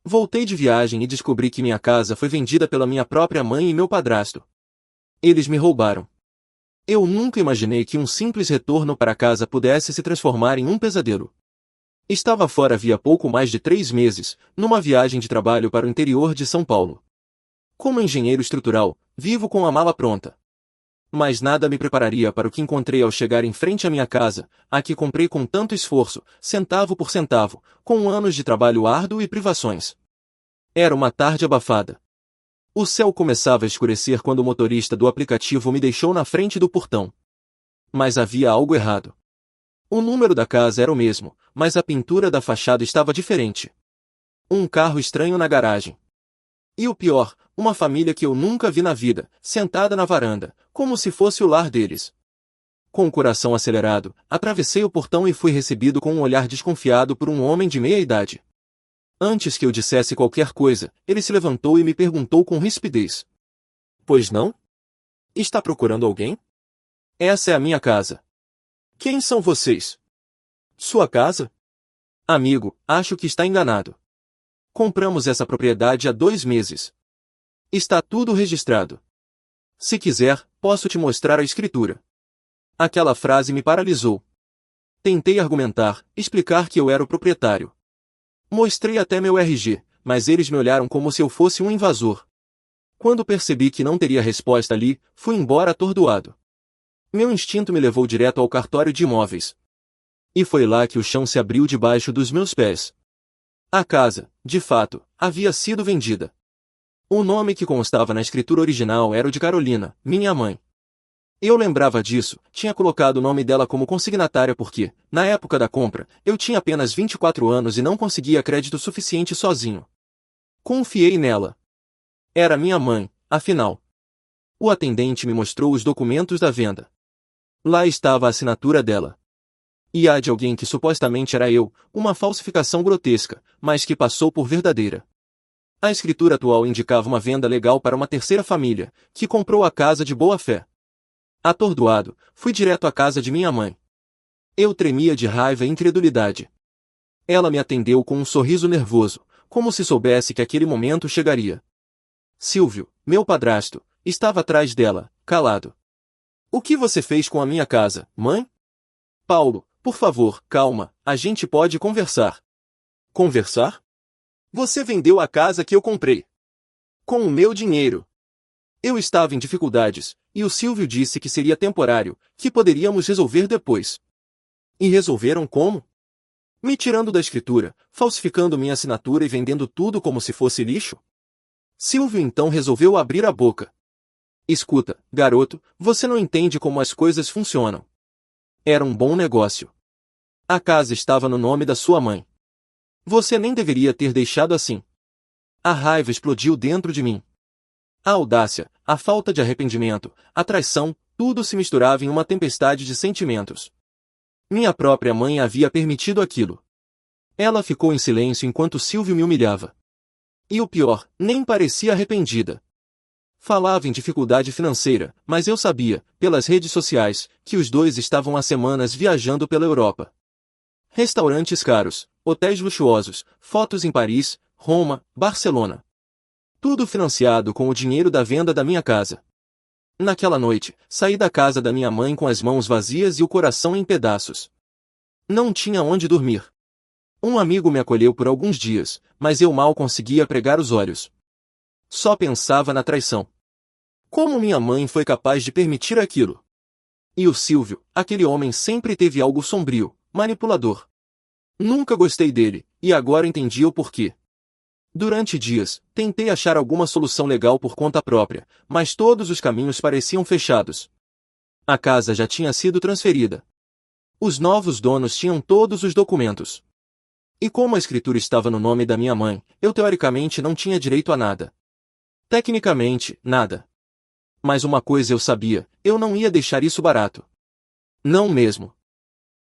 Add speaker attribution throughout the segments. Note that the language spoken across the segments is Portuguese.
Speaker 1: Voltei de viagem e descobri que minha casa foi vendida pela minha própria mãe e meu padrasto. Eles me roubaram. Eu nunca imaginei que um simples retorno para casa pudesse se transformar em um pesadelo. Estava fora havia pouco mais de 3 meses, numa viagem de trabalho para o interior de São Paulo. Como engenheiro estrutural, vivo com a mala pronta. Mas nada me prepararia para o que encontrei ao chegar em frente à minha casa, a que comprei com tanto esforço, centavo por centavo, com anos de trabalho árduo e privações. Era uma tarde abafada. O céu começava a escurecer quando o motorista do aplicativo me deixou na frente do portão. Mas havia algo errado. O número da casa era o mesmo, mas a pintura da fachada estava diferente. Um carro estranho na garagem. E o pior, uma família que eu nunca vi na vida, sentada na varanda, como se fosse o lar deles. Com o coração acelerado, atravessei o portão e fui recebido com um olhar desconfiado por um homem de meia idade. Antes que eu dissesse qualquer coisa, ele se levantou e me perguntou com rispidez. Pois não? Está procurando alguém? Essa é a minha casa. Quem são vocês? Sua casa? Amigo, acho que está enganado. Compramos essa propriedade há 2 meses. Está tudo registrado. Se quiser, posso te mostrar a escritura. Aquela frase me paralisou. Tentei argumentar, explicar que eu era o proprietário. Mostrei até meu RG, mas eles me olharam como se eu fosse um invasor. Quando percebi que não teria resposta ali, fui embora atordoado. Meu instinto me levou direto ao cartório de imóveis. E foi lá que o chão se abriu debaixo dos meus pés. A casa, de fato, havia sido vendida. O nome que constava na escritura original era o de Carolina, minha mãe. Eu lembrava disso, tinha colocado o nome dela como consignatária porque, na época da compra, eu tinha apenas 24 anos e não conseguia crédito suficiente sozinho. Confiei nela. Era minha mãe, afinal. O atendente me mostrou os documentos da venda. Lá estava a assinatura dela. E a de alguém que supostamente era eu, uma falsificação grotesca, mas que passou por verdadeira. A escritura atual indicava uma venda legal para uma terceira família, que comprou a casa de boa fé. Atordoado, fui direto à casa de minha mãe. Eu tremia de raiva e incredulidade. Ela me atendeu com um sorriso nervoso, como se soubesse que aquele momento chegaria. Silvio, meu padrasto, estava atrás dela, calado. O que você fez com a minha casa, mãe? Paulo, por favor, calma, a gente pode conversar. Conversar? Você vendeu a casa que eu comprei. Com o meu dinheiro. Eu estava em dificuldades, e o Silvio disse que seria temporário, que poderíamos resolver depois. E resolveram como? Me tirando da escritura, falsificando minha assinatura e vendendo tudo como se fosse lixo? Silvio então resolveu abrir a boca. Escuta, garoto, você não entende como as coisas funcionam. Era um bom negócio. A casa estava no nome da sua mãe. Você nem deveria ter deixado assim. A raiva explodiu dentro de mim. A audácia, a falta de arrependimento, a traição, tudo se misturava em uma tempestade de sentimentos. Minha própria mãe havia permitido aquilo. Ela ficou em silêncio enquanto Silvio me humilhava. E o pior, nem parecia arrependida. Falava em dificuldade financeira, mas eu sabia, pelas redes sociais, que os dois estavam há semanas viajando pela Europa. Restaurantes caros, hotéis luxuosos, fotos em Paris, Roma, Barcelona. Tudo financiado com o dinheiro da venda da minha casa. Naquela noite, saí da casa da minha mãe com as mãos vazias e o coração em pedaços. Não tinha onde dormir. Um amigo me acolheu por alguns dias, mas eu mal conseguia pregar os olhos. Só pensava na traição. Como minha mãe foi capaz de permitir aquilo? E o Silvio, aquele homem sempre teve algo sombrio, manipulador. Nunca gostei dele, e agora entendi o porquê. Durante dias, tentei achar alguma solução legal por conta própria, mas todos os caminhos pareciam fechados. A casa já tinha sido transferida. Os novos donos tinham todos os documentos. E como a escritura estava no nome da minha mãe, eu teoricamente não tinha direito a nada. Tecnicamente, nada. Mas uma coisa eu sabia, eu não ia deixar isso barato. Não mesmo.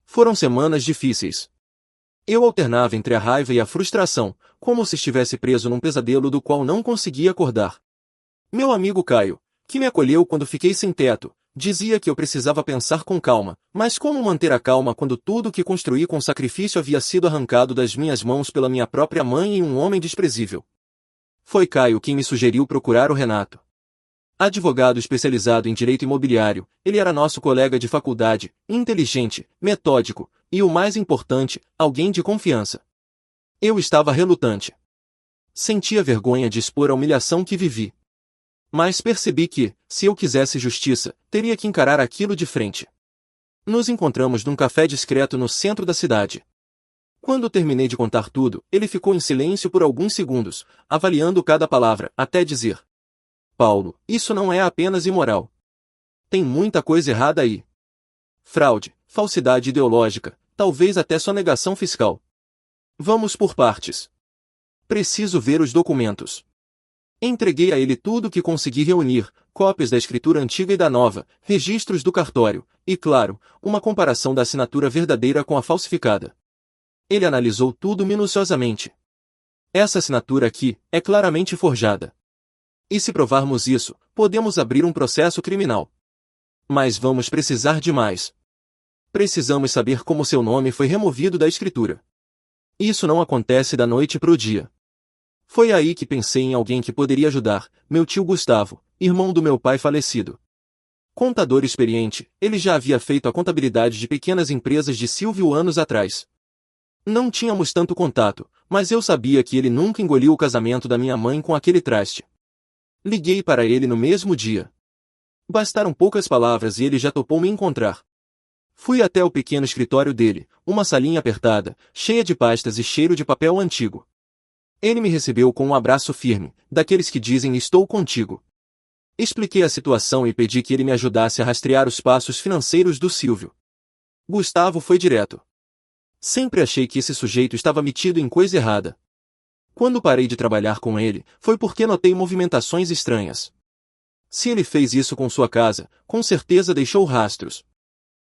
Speaker 1: Foram semanas difíceis. Eu alternava entre a raiva e a frustração, como se estivesse preso num pesadelo do qual não conseguia acordar. Meu amigo Caio, que me acolheu quando fiquei sem teto, dizia que eu precisava pensar com calma, mas como manter a calma quando tudo que construí com sacrifício havia sido arrancado das minhas mãos pela minha própria mãe e um homem desprezível? Foi Caio quem me sugeriu procurar o Renato. Advogado especializado em direito imobiliário, ele era nosso colega de faculdade, inteligente, metódico, e o mais importante, alguém de confiança. Eu estava relutante. Sentia vergonha de expor a humilhação que vivi. Mas percebi que, se eu quisesse justiça, teria que encarar aquilo de frente. Nos encontramos num café discreto no centro da cidade. Quando terminei de contar tudo, ele ficou em silêncio por alguns segundos, avaliando cada palavra, até dizer: Paulo, isso não é apenas imoral. Tem muita coisa errada aí. Fraude, falsidade ideológica, talvez até sonegação fiscal. Vamos por partes. Preciso ver os documentos. Entreguei a ele tudo o que consegui reunir, cópias da escritura antiga e da nova, registros do cartório, e claro, uma comparação da assinatura verdadeira com a falsificada. Ele analisou tudo minuciosamente. Essa assinatura aqui é claramente forjada. E se provarmos isso, podemos abrir um processo criminal. Mas vamos precisar de mais. Precisamos saber como seu nome foi removido da escritura. Isso não acontece da noite para o dia. Foi aí que pensei em alguém que poderia ajudar, meu tio Gustavo, irmão do meu pai falecido. Contador experiente, ele já havia feito a contabilidade de pequenas empresas de Silvio anos atrás. Não tínhamos tanto contato, mas eu sabia que ele nunca engoliu o casamento da minha mãe com aquele traste. Liguei para ele no mesmo dia. Bastaram poucas palavras e ele já topou me encontrar. Fui até o pequeno escritório dele, uma salinha apertada, cheia de pastas e cheiro de papel antigo. Ele me recebeu com um abraço firme, daqueles que dizem estou contigo. Expliquei a situação e pedi que ele me ajudasse a rastrear os passos financeiros do Silvio. Gustavo foi direto. Sempre achei que esse sujeito estava metido em coisa errada. Quando parei de trabalhar com ele, foi porque notei movimentações estranhas. Se ele fez isso com sua casa, com certeza deixou rastros.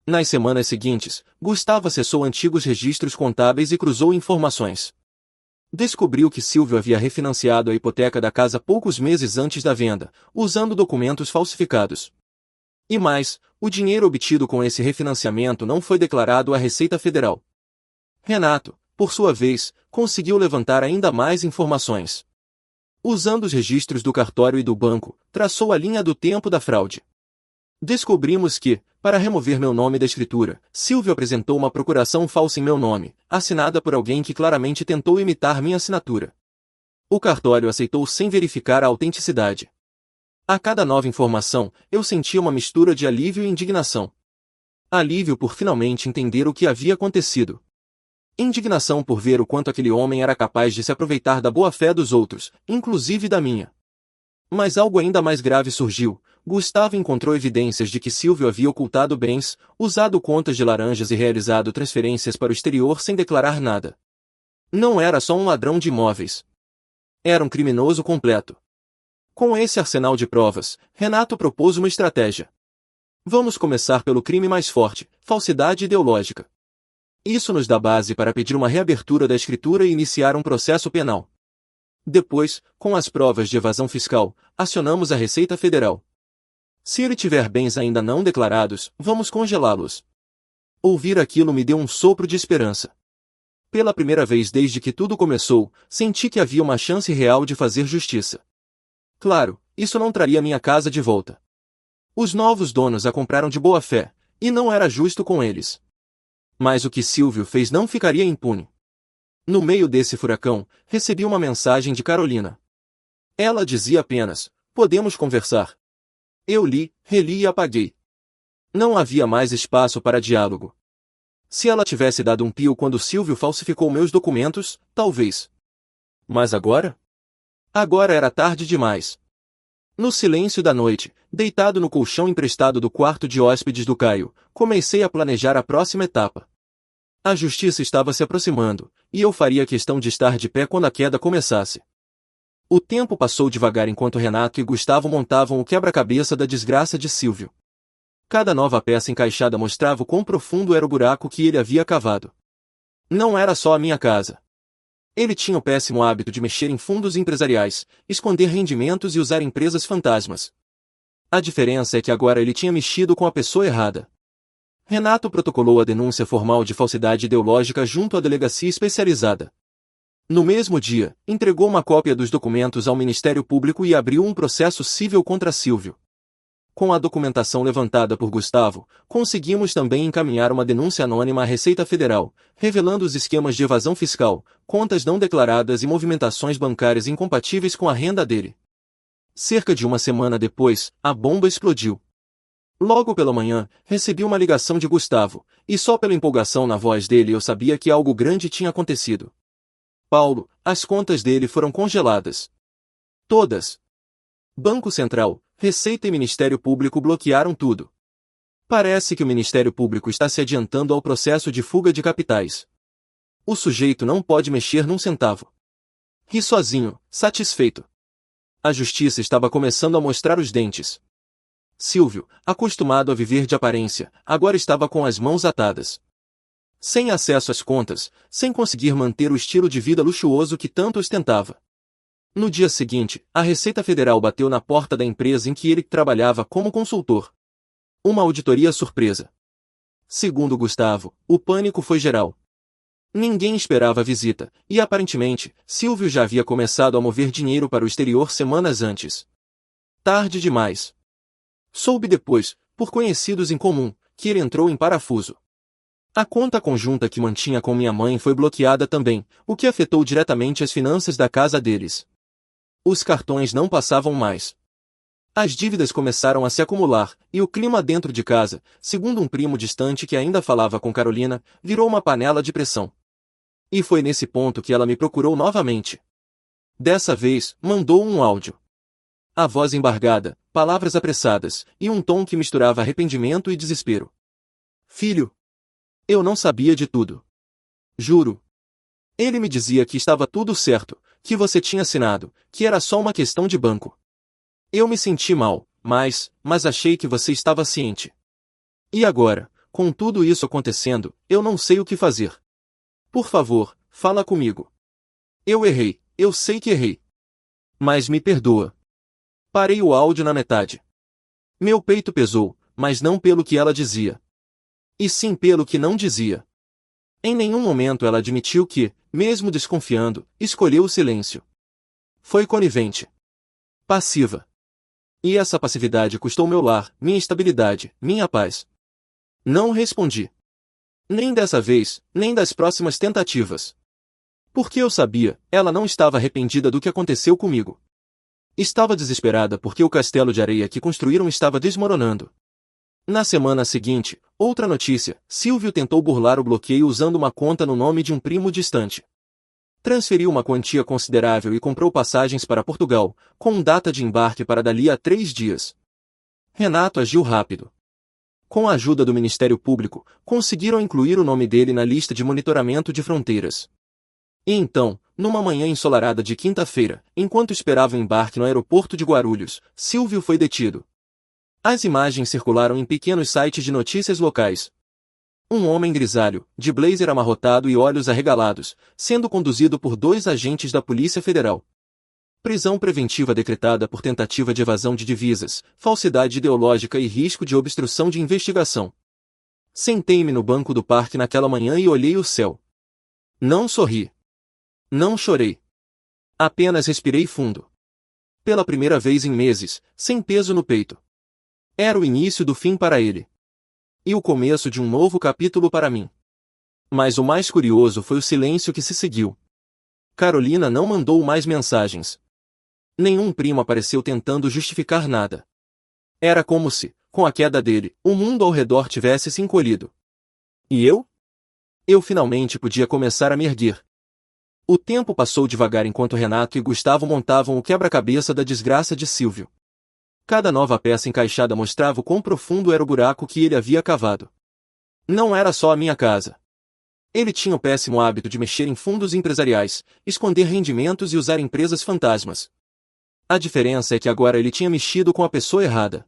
Speaker 1: Nas semanas seguintes, Gustavo acessou antigos registros contábeis e cruzou informações. Descobriu que Silvio havia refinanciado a hipoteca da casa poucos meses antes da venda, usando documentos falsificados. E mais, o dinheiro obtido com esse refinanciamento não foi declarado à Receita Federal. Renato, por sua vez, conseguiu levantar ainda mais informações. Usando os registros do cartório e do banco, traçou a linha do tempo da fraude. Descobrimos que, para remover meu nome da escritura, Silvio apresentou uma procuração falsa em meu nome, assinada por alguém que claramente tentou imitar minha assinatura. O cartório aceitou sem verificar a autenticidade. A cada nova informação, eu sentia uma mistura de alívio e indignação. Alívio por finalmente entender o que havia acontecido. Indignação por ver o quanto aquele homem era capaz de se aproveitar da boa-fé dos outros, inclusive da minha. Mas algo ainda mais grave surgiu. Gustavo encontrou evidências de que Silvio havia ocultado bens, usado contas de laranjas e realizado transferências para o exterior sem declarar nada. Não era só um ladrão de imóveis. Era um criminoso completo. Com esse arsenal de provas, Renato propôs uma estratégia. Vamos começar pelo crime mais forte, falsidade ideológica. Isso nos dá base para pedir uma reabertura da escritura e iniciar um processo penal. Depois, com as provas de evasão fiscal, acionamos a Receita Federal. Se ele tiver bens ainda não declarados, vamos congelá-los. Ouvir aquilo me deu um sopro de esperança. Pela primeira vez desde que tudo começou, senti que havia uma chance real de fazer justiça. Claro, isso não traria minha casa de volta. Os novos donos a compraram de boa fé, e não era justo com eles. Mas o que Silvio fez não ficaria impune. No meio desse furacão, recebi uma mensagem de Carolina. Ela dizia apenas: podemos conversar. Eu li, reli e apaguei. Não havia mais espaço para diálogo. Se ela tivesse dado um pio quando Silvio falsificou meus documentos, talvez. Mas agora? Agora era tarde demais. No silêncio da noite, deitado no colchão emprestado do quarto de hóspedes do Caio, comecei a planejar a próxima etapa. A justiça estava se aproximando, e eu faria questão de estar de pé quando a queda começasse. O tempo passou devagar enquanto Renato e Gustavo montavam o quebra-cabeça da desgraça de Silvio. Cada nova peça encaixada mostrava o quão profundo era o buraco que ele havia cavado. Não era só a minha casa. Ele tinha o péssimo hábito de mexer em fundos empresariais, esconder rendimentos e usar empresas fantasmas. A diferença é que agora ele tinha mexido com a pessoa errada. Renato protocolou a denúncia formal de falsidade ideológica junto à delegacia especializada. No mesmo dia, entregou uma cópia dos documentos ao Ministério Público e abriu um processo civil contra Silvio. Com a documentação levantada por Gustavo, conseguimos também encaminhar uma denúncia anônima à Receita Federal, revelando os esquemas de evasão fiscal, contas não declaradas e movimentações bancárias incompatíveis com a renda dele. Cerca de uma semana depois, a bomba explodiu. Logo pela manhã, recebi uma ligação de Gustavo, e só pela empolgação na voz dele eu sabia que algo grande tinha acontecido. Paulo, as contas dele foram congeladas. Todas. Banco Central, Receita e Ministério Público bloquearam tudo. Parece que o Ministério Público está se adiantando ao processo de fuga de capitais. O sujeito não pode mexer num centavo. Ri sozinho, satisfeito. A justiça estava começando a mostrar os dentes. Silvio, acostumado a viver de aparência, agora estava com as mãos atadas. Sem acesso às contas, sem conseguir manter o estilo de vida luxuoso que tanto ostentava. No dia seguinte, a Receita Federal bateu na porta da empresa em que ele trabalhava como consultor. Uma auditoria surpresa. Segundo Gustavo, o pânico foi geral. Ninguém esperava a visita, e aparentemente, Silvio já havia começado a mover dinheiro para o exterior semanas antes. Tarde demais. Soube depois, por conhecidos em comum, que ele entrou em parafuso. A conta conjunta que mantinha com minha mãe foi bloqueada também, o que afetou diretamente as finanças da casa deles. Os cartões não passavam mais. As dívidas começaram a se acumular, e o clima dentro de casa, segundo um primo distante que ainda falava com Carolina, virou uma panela de pressão. E foi nesse ponto que ela me procurou novamente. Dessa vez, mandou um áudio. A voz embargada, palavras apressadas, e um tom que misturava arrependimento e desespero. Filho, eu não sabia de tudo. Juro. Ele me dizia que estava tudo certo, que você tinha assinado, que era só uma questão de banco. Eu me senti mal, mas achei que você estava ciente. E agora, com tudo isso acontecendo, eu não sei o que fazer. Por favor, fala comigo. Eu errei, eu sei que errei. Mas me perdoa. Parei o áudio na metade. Meu peito pesou, mas não pelo que ela dizia. E sim pelo que não dizia. Em nenhum momento ela admitiu que, mesmo desconfiando, escolheu o silêncio. Foi conivente. Passiva. E essa passividade custou meu lar, minha estabilidade, minha paz. Não respondi. Nem dessa vez, nem das próximas tentativas. Porque eu sabia, ela não estava arrependida do que aconteceu comigo. Estava desesperada porque o castelo de areia que construíram estava desmoronando. Na semana seguinte, outra notícia, Silvio tentou burlar o bloqueio usando uma conta no nome de um primo distante. Transferiu uma quantia considerável e comprou passagens para Portugal, com data de embarque para dali a 3 dias. Renato agiu rápido. Com a ajuda do Ministério Público, conseguiram incluir o nome dele na lista de monitoramento de fronteiras. E então, numa manhã ensolarada de quinta-feira, enquanto esperava o embarque no aeroporto de Guarulhos, Silvio foi detido. As imagens circularam em pequenos sites de notícias locais. Um homem grisalho, de blazer amarrotado e olhos arregalados, sendo conduzido por 2 agentes da Polícia Federal. Prisão preventiva decretada por tentativa de evasão de divisas, falsidade ideológica e risco de obstrução de investigação. Sentei-me no banco do parque naquela manhã e olhei o céu. Não sorri. Não chorei. Apenas respirei fundo. Pela primeira vez em meses, sem peso no peito. Era o início do fim para ele. E o começo de um novo capítulo para mim. Mas o mais curioso foi o silêncio que se seguiu. Carolina não mandou mais mensagens. Nenhum primo apareceu tentando justificar nada. Era como se, com a queda dele, o mundo ao redor tivesse se encolhido. E eu? Eu finalmente podia começar a me erguer. O tempo passou devagar enquanto Renato e Gustavo montavam o quebra-cabeça da desgraça de Silvio. Cada nova peça encaixada mostrava o quão profundo era o buraco que ele havia cavado. Não era só a minha casa. Ele tinha o péssimo hábito de mexer em fundos empresariais, esconder rendimentos e usar empresas fantasmas. A diferença é que agora ele tinha mexido com a pessoa errada.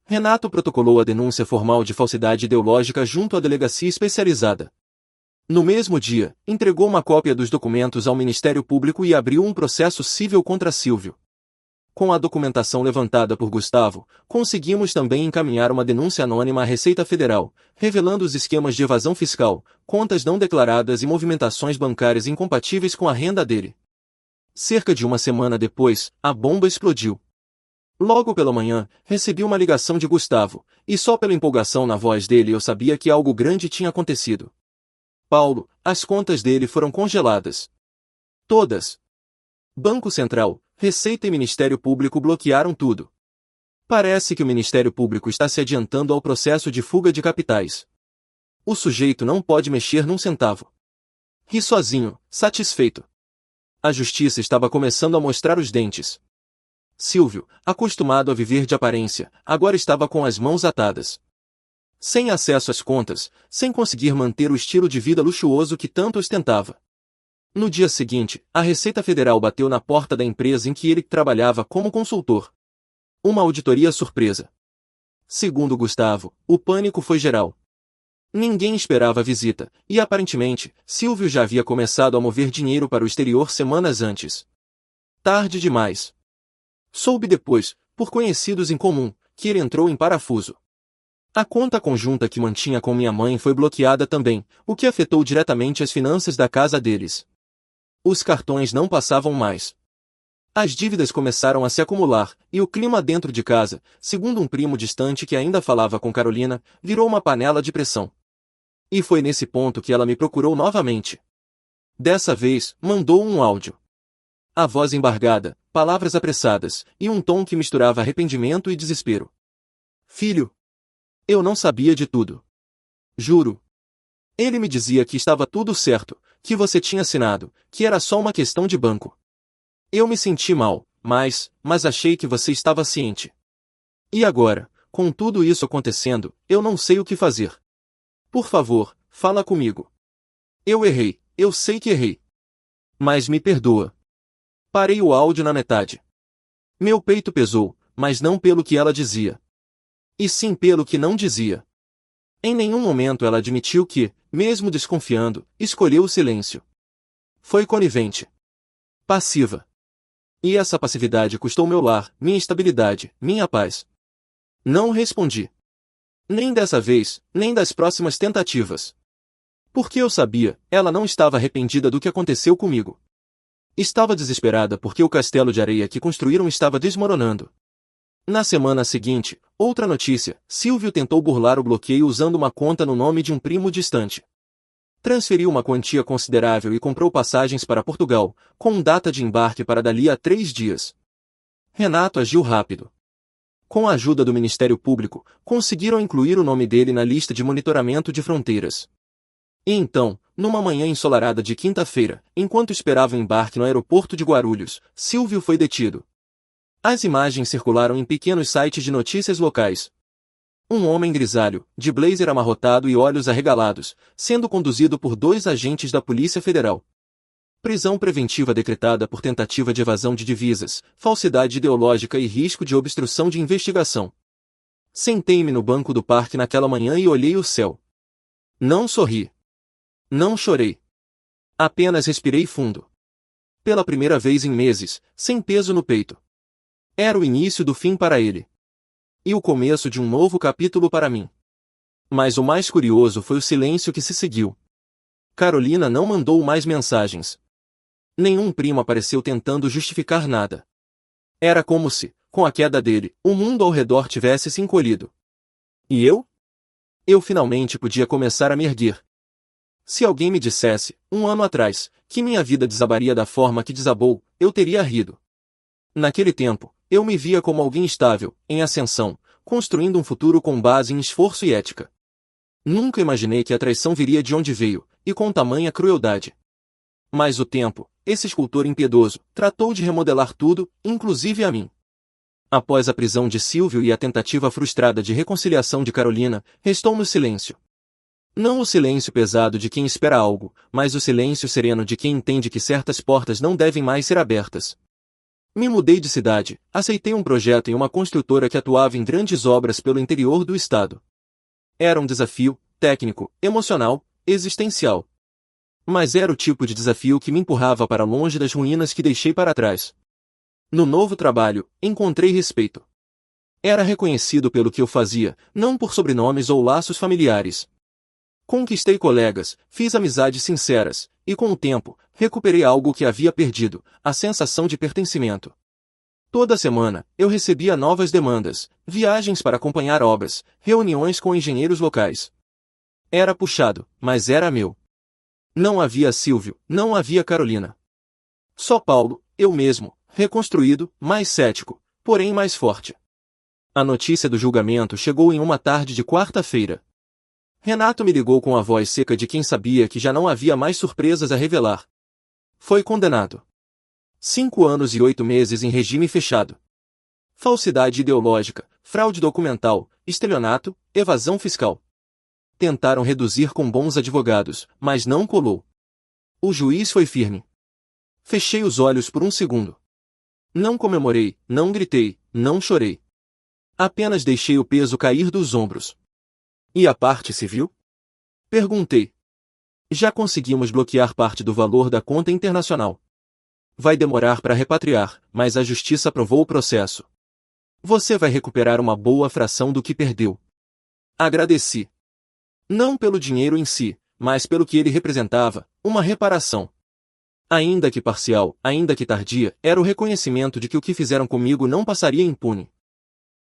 Speaker 1: Renato protocolou a denúncia formal de falsidade ideológica junto à delegacia especializada. No mesmo dia, entregou uma cópia dos documentos ao Ministério Público e abriu um processo civil contra Silvio. Com a documentação levantada por Gustavo, conseguimos também encaminhar uma denúncia anônima à Receita Federal, revelando os esquemas de evasão fiscal, contas não declaradas e movimentações bancárias incompatíveis com a renda dele. Cerca de uma semana depois, a bomba explodiu. Logo pela manhã, recebi uma ligação de Gustavo, e só pela empolgação na voz dele eu sabia que algo grande tinha acontecido. Paulo, as contas dele foram congeladas. Todas. Banco Central, Receita e Ministério Público bloquearam tudo. Parece que o Ministério Público está se adiantando ao processo de fuga de capitais. O sujeito não pode mexer num centavo. Ri sozinho, satisfeito. A justiça estava começando a mostrar os dentes. Silvio, acostumado a viver de aparência, agora estava com as mãos atadas. Sem acesso às contas, sem conseguir manter o estilo de vida luxuoso que tanto ostentava. No dia seguinte, a Receita Federal bateu na porta da empresa em que ele trabalhava como consultor. Uma auditoria surpresa. Segundo Gustavo, o pânico foi geral. Ninguém esperava a visita, e aparentemente, Silvio já havia começado a mover dinheiro para o exterior semanas antes. Tarde demais. Soube depois, por conhecidos em comum, que ele entrou em parafuso. A conta conjunta que mantinha com minha mãe foi bloqueada também, o que afetou diretamente as finanças da casa deles. Os cartões não passavam mais. As dívidas começaram a se acumular, e o clima dentro de casa, segundo um primo distante que ainda falava com Carolina, virou uma panela de pressão. E foi nesse ponto que ela me procurou novamente. Dessa vez, mandou um áudio. A voz embargada, palavras apressadas, e um tom que misturava arrependimento e desespero. Filho, eu não sabia de tudo. Juro. Ele me dizia que estava tudo certo, que você tinha assinado, que era só uma questão de banco. Eu me senti mal, mas achei que você estava ciente. E agora, com tudo isso acontecendo, eu não sei o que fazer. Por favor, fala comigo. Eu errei, eu sei que errei. Mas me perdoa. Parei o áudio na metade. Meu peito pesou, mas não pelo que ela dizia. E sim pelo que não dizia. Em nenhum momento ela admitiu que, mesmo desconfiando, escolheu o silêncio. Foi conivente. Passiva. E essa passividade custou meu lar, minha estabilidade, minha paz. Não respondi. Nem dessa vez, nem das próximas tentativas. Porque eu sabia, ela não estava arrependida do que aconteceu comigo. Estava desesperada porque o castelo de areia que construíram estava desmoronando. Na semana seguinte, outra notícia, Silvio tentou burlar o bloqueio usando uma conta no nome de um primo distante. Transferiu uma quantia considerável e comprou passagens para Portugal, com data de embarque para dali a 3 dias. Renato agiu rápido. Com a ajuda do Ministério Público, conseguiram incluir o nome dele na lista de monitoramento de fronteiras. E então, numa manhã ensolarada de quinta-feira, enquanto esperava o embarque no aeroporto de Guarulhos, Silvio foi detido. As imagens circularam em pequenos sites de notícias locais. Um homem grisalho, de blazer amarrotado e olhos arregalados, sendo conduzido por 2 agentes da Polícia Federal. Prisão preventiva decretada por tentativa de evasão de divisas, falsidade ideológica e risco de obstrução de investigação. Sentei-me no banco do parque naquela manhã e olhei o céu. Não sorri. Não chorei. Apenas respirei fundo. Pela primeira vez em meses, sem peso no peito. Era o início do fim para ele. E o começo de um novo capítulo para mim. Mas o mais curioso foi o silêncio que se seguiu. Carolina não mandou mais mensagens. Nenhum primo apareceu tentando justificar nada. Era como se, com a queda dele, o mundo ao redor tivesse se encolhido. E eu? Eu finalmente podia começar a me erguer. Se alguém me dissesse, 1 ano atrás, que minha vida desabaria da forma que desabou, eu teria rido. Naquele tempo, eu me via como alguém estável, em ascensão, construindo um futuro com base em esforço e ética. Nunca imaginei que a traição viria de onde veio, e com tamanha crueldade. Mas o tempo, esse escultor impiedoso, tratou de remodelar tudo, inclusive a mim. Após a prisão de Silvio e a tentativa frustrada de reconciliação de Carolina, restou-me o silêncio. Não o silêncio pesado de quem espera algo, mas o silêncio sereno de quem entende que certas portas não devem mais ser abertas. Me mudei de cidade, aceitei um projeto em uma construtora que atuava em grandes obras pelo interior do estado. Era um desafio, técnico, emocional, existencial. Mas era o tipo de desafio que me empurrava para longe das ruínas que deixei para trás. No novo trabalho, encontrei respeito. Era reconhecido pelo que eu fazia, não por sobrenomes ou laços familiares. Conquistei colegas, fiz amizades sinceras, e com o tempo, recuperei algo que havia perdido, a sensação de pertencimento. Toda semana, eu recebia novas demandas, viagens para acompanhar obras, reuniões com engenheiros locais. Era puxado, mas era meu. Não havia Silvio, não havia Carolina. Só Paulo, eu mesmo, reconstruído, mais cético, porém mais forte. A notícia do julgamento chegou em uma tarde de quarta-feira. Renato me ligou com a voz seca de quem sabia que já não havia mais surpresas a revelar. Foi condenado. 5 anos e 8 meses em regime fechado. Falsidade ideológica, fraude documental, estelionato, evasão fiscal. Tentaram reduzir com bons advogados, mas não colou. O juiz foi firme. Fechei os olhos por um segundo. Não comemorei, não gritei, não chorei. Apenas deixei o peso cair dos ombros. E a parte civil? Perguntei. Já conseguimos bloquear parte do valor da conta internacional. Vai demorar para repatriar, mas a justiça aprovou o processo. Você vai recuperar uma boa fração do que perdeu. Agradeci. Não pelo dinheiro em si, mas pelo que ele representava, uma reparação. Ainda que parcial, ainda que tardia, era o reconhecimento de que o que fizeram comigo não passaria impune.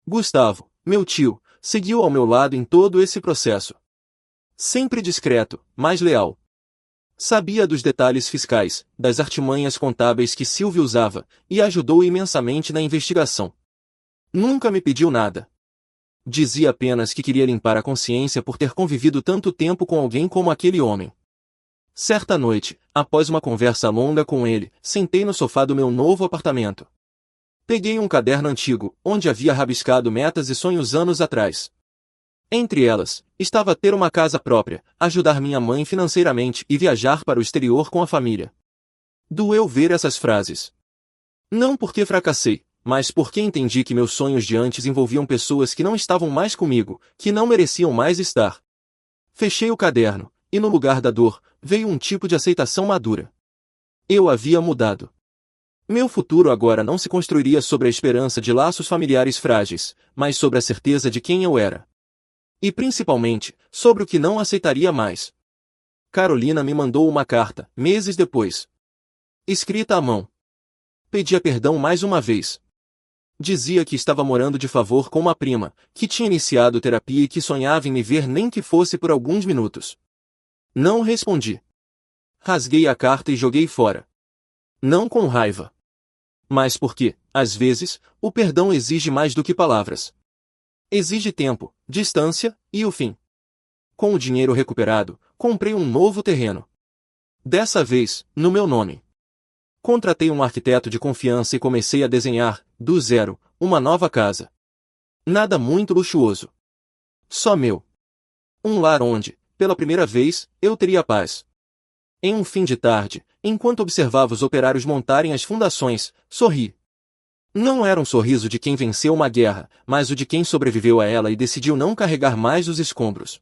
Speaker 1: Gustavo, meu tio, seguiu ao meu lado em todo esse processo. Sempre discreto, mas leal. Sabia dos detalhes fiscais, das artimanhas contábeis que Silvio usava, e ajudou imensamente na investigação. Nunca me pediu nada. Dizia apenas que queria limpar a consciência por ter convivido tanto tempo com alguém como aquele homem. Certa noite, após uma conversa longa com ele, sentei no sofá do meu novo apartamento. Peguei um caderno antigo, onde havia rabiscado metas e sonhos anos atrás. Entre elas, estava ter uma casa própria, ajudar minha mãe financeiramente e viajar para o exterior com a família. Doeu ver essas frases. Não porque fracassei, mas porque entendi que meus sonhos de antes envolviam pessoas que não estavam mais comigo, que não mereciam mais estar. Fechei o caderno, e no lugar da dor, veio um tipo de aceitação madura. Eu havia mudado. Meu futuro agora não se construiria sobre a esperança de laços familiares frágeis, mas sobre a certeza de quem eu era. E principalmente, sobre o que não aceitaria mais. Carolina me mandou uma carta, meses depois. Escrita à mão. Pedia perdão mais uma vez. Dizia que estava morando de favor com uma prima, que tinha iniciado terapia e que sonhava em me ver nem que fosse por alguns minutos. Não respondi. Rasguei a carta e joguei fora. Não com raiva. Mas porque, às vezes, o perdão exige mais do que palavras. Exige tempo, distância, e o fim. Com o dinheiro recuperado, comprei um novo terreno. Dessa vez, no meu nome. Contratei um arquiteto de confiança e comecei a desenhar, do zero, uma nova casa. Nada muito luxuoso. Só meu. Um lar onde, pela primeira vez, eu teria paz. Em um fim de tarde, enquanto observava os operários montarem as fundações, sorri. Não era um sorriso de quem venceu uma guerra, mas o de quem sobreviveu a ela e decidiu não carregar mais os escombros.